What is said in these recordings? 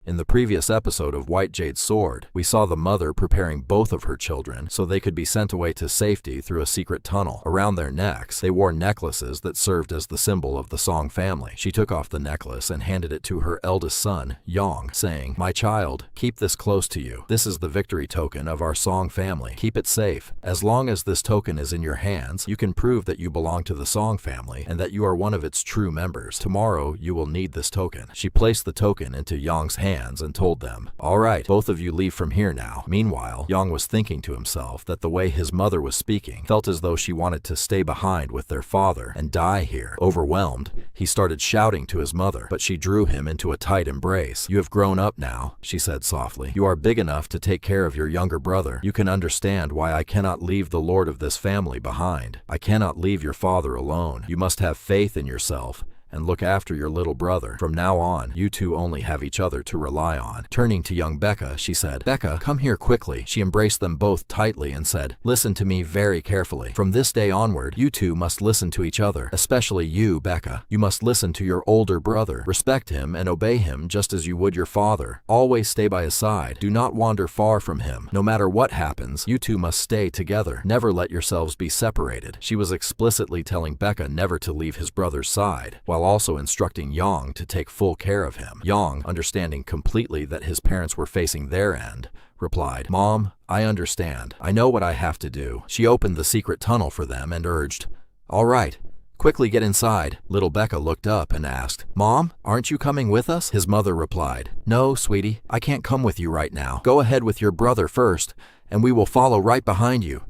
In the previous episode of White Jade's Sword, we saw the mother preparing both of her children so they could be sent away to safety through a secret tunnel. Around their necks, they wore necklaces that served as the symbol of the Song family. She took off the necklace and handed it to her eldest son, Yang, saying, "My child, keep this close to you. This is the victory token of our Song family. Keep it safe. As long as this token is in your hands, you can prove that you belong to the Song family and that you are one of its true members. Tomorrow, you will need this token." She placed the token into Yang's hands and told them, "All right, both of you leave from here now." Meanwhile, Yang was thinking to himself that the way his mother was speaking felt as though she wanted to stay behind with their father and die here. Overwhelmed, he started shouting to his mother, but she drew him into a tight embrace. "You have grown up now," she said softly. "You are big enough to take care of your younger brother. You can understand why I cannot leave the lord of this family behind. I cannot leave your father alone. You must have faith in yourself and look after your little brother. From now on, you two only have each other to rely on." Turning to young Becca, she said, "Becca, come here quickly." She embraced them both tightly and said, "Listen to me very carefully. From this day onward, you two must listen to each other, especially you, Becca. You must listen to your older brother. Respect him and obey him just as you would your father. Always stay by his side. Do not wander far from him. No matter what happens, you two must stay together. Never let yourselves be separated." She was explicitly telling Becca never to leave his brother's side, while also instructing Yang to take full care of him. Yang, understanding completely that his parents were facing their end, replied, "Mom, I understand. I know what I have to do." She opened the secret tunnel for them and urged, "All right, quickly get inside." Little Becca looked up and asked, "Mom, aren't you coming with us?" His mother replied, "No, sweetie, I can't come with you right now. Go ahead with your brother first, and we will follow right behind you.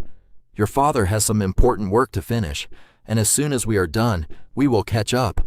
Your father has some important work to finish, and as soon as we are done, we will catch up."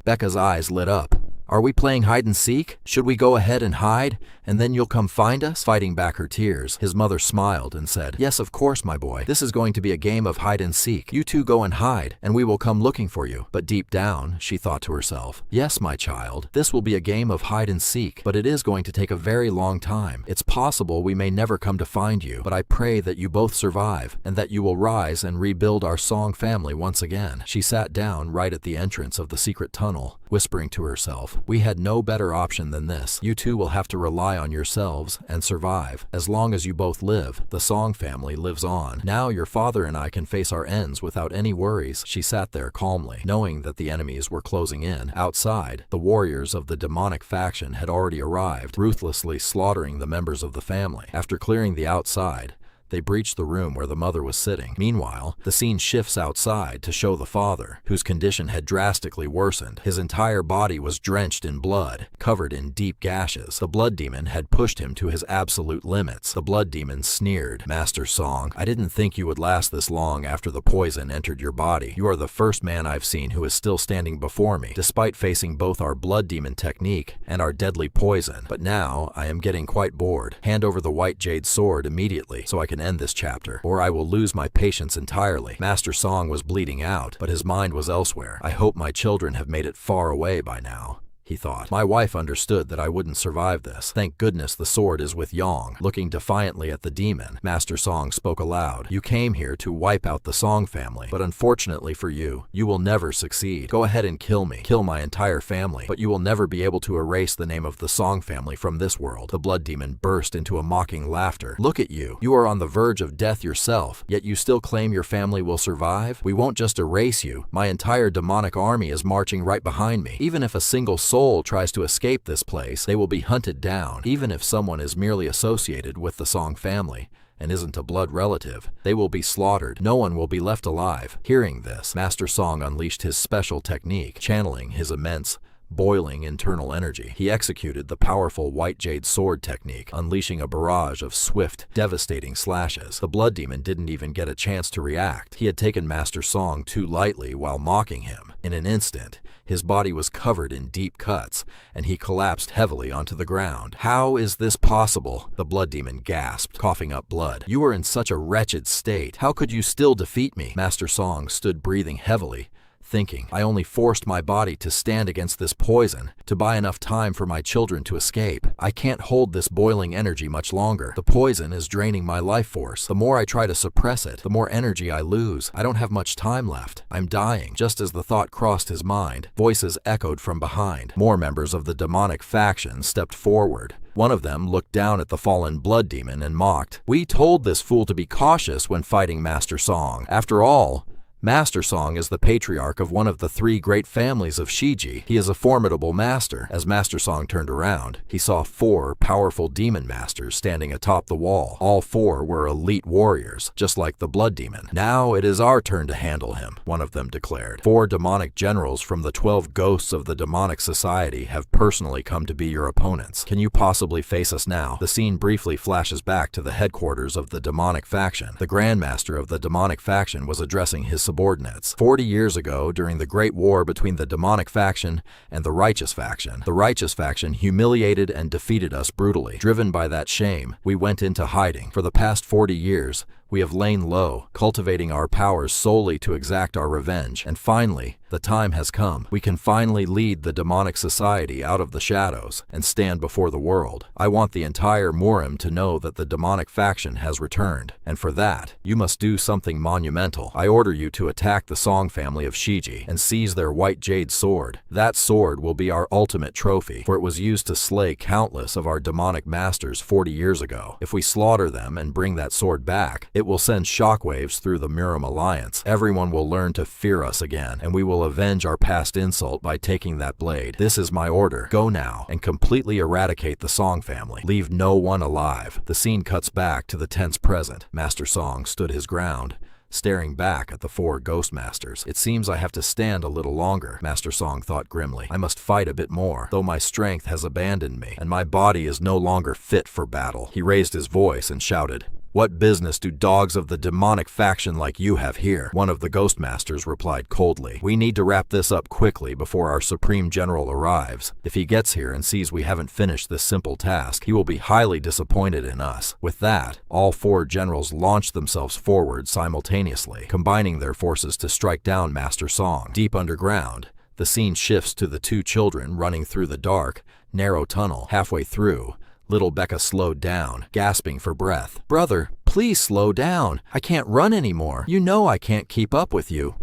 Becca's eyes lit up. "Are we playing hide and seek? Should we go ahead and hide, and then you'll come find us?" Fighting back her tears, his mother smiled and said, "Yes, of course, my boy. This is going to be a game of hide and seek. You two go and hide, and we will come looking for you." But deep down, she thought to herself, "Yes, my child, this will be a game of hide and seek, but it is going to take a very long time. It's possible we may never come to find you, but I pray that you both survive, and that you will rise and rebuild our Song family once again." She sat down right at the entrance of the secret tunnel, whispering to herself, "We had no better option than this. You two will have to rely on yourselves and survive. As long as you both live, the Song family lives on. Now your father and I can face our ends without any worries." She sat there calmly, knowing that the enemies were closing in. Outside, the warriors of the demonic faction had already arrived, ruthlessly slaughtering the members of the family. After clearing the outside, they breached the room where the mother was sitting. Meanwhile, the scene shifts outside to show the father, whose condition had drastically worsened. His entire body was drenched in blood, covered in deep gashes. The blood demon had pushed him to his absolute limits. The blood demon sneered, "Master Song, I didn't think you would last this long after the poison entered your body. You are the first man I've seen who is still standing before me, despite facing both our blood demon technique and our deadly poison. But now, I am getting quite bored. Hand over the White Jade Sword immediately, so I can end this chapter, or I will lose my patience entirely." Master Song was bleeding out, but his mind was elsewhere. "I hope my children have made it far away by now," he thought. "My wife understood that I wouldn't survive this. Thank goodness the sword is with Yang." Looking defiantly at the demon, Master Song spoke aloud. "You came here to wipe out the Song family, but unfortunately for you, you will never succeed. Go ahead and kill me. Kill my entire family, but you will never be able to erase the name of the Song family from this world." The blood demon burst into a mocking laughter. "Look at you. You are on the verge of death yourself, yet you still claim your family will survive? We won't just erase you. My entire demonic army is marching right behind me. Even if a single soul tries to escape this place, they will be hunted down. Even if someone is merely associated with the Song family and isn't a blood relative, they will be slaughtered. No one will be left alive." Hearing this, Master Song unleashed his special technique, channeling his immense, boiling internal energy. He executed the powerful White Jade Sword technique, unleashing a barrage of swift, devastating slashes. The blood demon didn't even get a chance to react. He had taken Master Song too lightly while mocking him. In an instant, his body was covered in deep cuts, and he collapsed heavily onto the ground. "How is this possible?" the blood demon gasped, coughing up blood. "You are in such a wretched state. How could you still defeat me?" Master Song stood breathing heavily, thinking. I only forced my body to stand against this poison, to buy enough time for my children to escape. I can't hold this boiling energy much longer. The poison is draining my life force. The more I try to suppress it, the more energy I lose. I don't have much time left. I'm dying. Just as the thought crossed his mind, voices echoed from behind. More members of the demonic faction stepped forward. One of them looked down at the fallen blood demon and mocked. "We told this fool to be cautious when fighting Master Song. After all, Master Song is the patriarch of one of the 3 great families of Shiji. He is a formidable master." As Master Song turned around, he saw 4 powerful demon masters standing atop the wall. All 4 were elite warriors, just like the blood demon. "Now it is our turn to handle him," one of them declared. 4 demonic generals from the 12 ghosts of the demonic society have personally come to be your opponents. Can you possibly face us now? The scene briefly flashes back to the headquarters of the demonic faction. The Grandmaster of the demonic faction was addressing his subordinates. 40 years ago, during the Great War between the demonic faction and the righteous faction humiliated and defeated us brutally. Driven by that shame, we went into hiding. For the past 40 years, we have lain low, cultivating our powers solely to exact our revenge. And finally, the time has come. We can finally lead the demonic society out of the shadows and stand before the world. I want the entire Murim to know that the demonic faction has returned. And for that, you must do something monumental. I order you to attack the Song family of Shiji and seize their white jade sword. That sword will be our ultimate trophy, for it was used to slay countless of our demonic masters 40 years ago. If we slaughter them and bring that sword back, it will send shockwaves through the Murim Alliance. Everyone will learn to fear us again, and we will avenge our past insult by taking that blade. This is my order. Go now and completely eradicate the Song family. Leave no one alive. The scene cuts back to the tense present. Master Song stood his ground, staring back at the 4 ghost masters. "It seems I have to stand a little longer," Master Song thought grimly. "I must fight a bit more, though my strength has abandoned me, and my body is no longer fit for battle." He raised his voice and shouted, "What business do dogs of the demonic faction like you have here?" One of the ghost masters replied coldly, "We need to wrap this up quickly before our Supreme General arrives. If he gets here and sees we haven't finished this simple task, he will be highly disappointed in us." With that, all 4 generals launched themselves forward simultaneously, combining their forces to strike down Master Song. Deep underground, the scene shifts to the 2 children running through the dark, narrow tunnel. Halfway through, little Becca slowed down, gasping for breath. "Brother, please slow down. I can't run anymore. You know I can't keep up with you."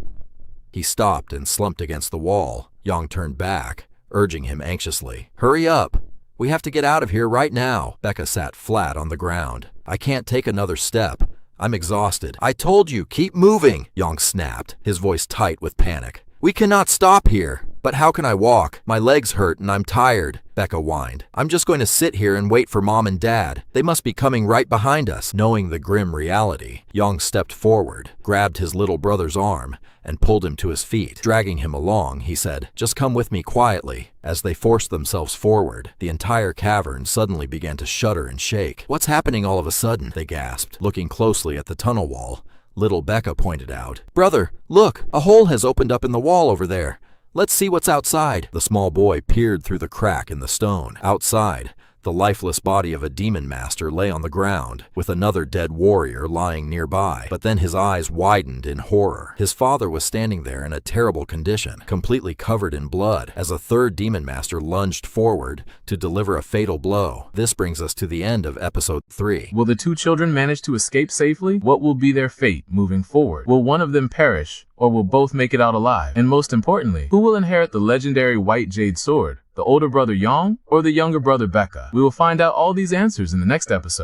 He stopped and slumped against the wall. Yang turned back, urging him anxiously. "Hurry up. We have to get out of here right now." Becca sat flat on the ground. "I can't take another step. I'm exhausted." "I told you, keep moving," Yang snapped, his voice tight with panic. "We cannot stop here." "But how can I walk? My legs hurt and I'm tired," Becca whined. "I'm just going to sit here and wait for Mom and Dad. They must be coming right behind us." Knowing the grim reality, Yang stepped forward, grabbed his little brother's arm, and pulled him to his feet. Dragging him along, he said, "Just come with me quietly." As they forced themselves forward, the entire cavern suddenly began to shudder and shake. "What's happening all of a sudden?" they gasped. Looking closely at the tunnel wall, little Becca pointed out, "Brother, look, a hole has opened up in the wall over there. Let's see what's outside." The small boy peered through the crack in the stone. Outside, the lifeless body of a demon master lay on the ground, with another dead warrior lying nearby. But then his eyes widened in horror. His father was standing there in a terrible condition, completely covered in blood, as a 3rd demon master lunged forward to deliver a fatal blow. This brings us to the end of episode 3. Will the 2 children manage to escape safely? What will be their fate moving forward? Will one of them perish, or will both make it out alive? And most importantly, who will inherit the legendary white jade sword? The older brother Yang or the younger brother Becca? We will find out all these answers in the next episode.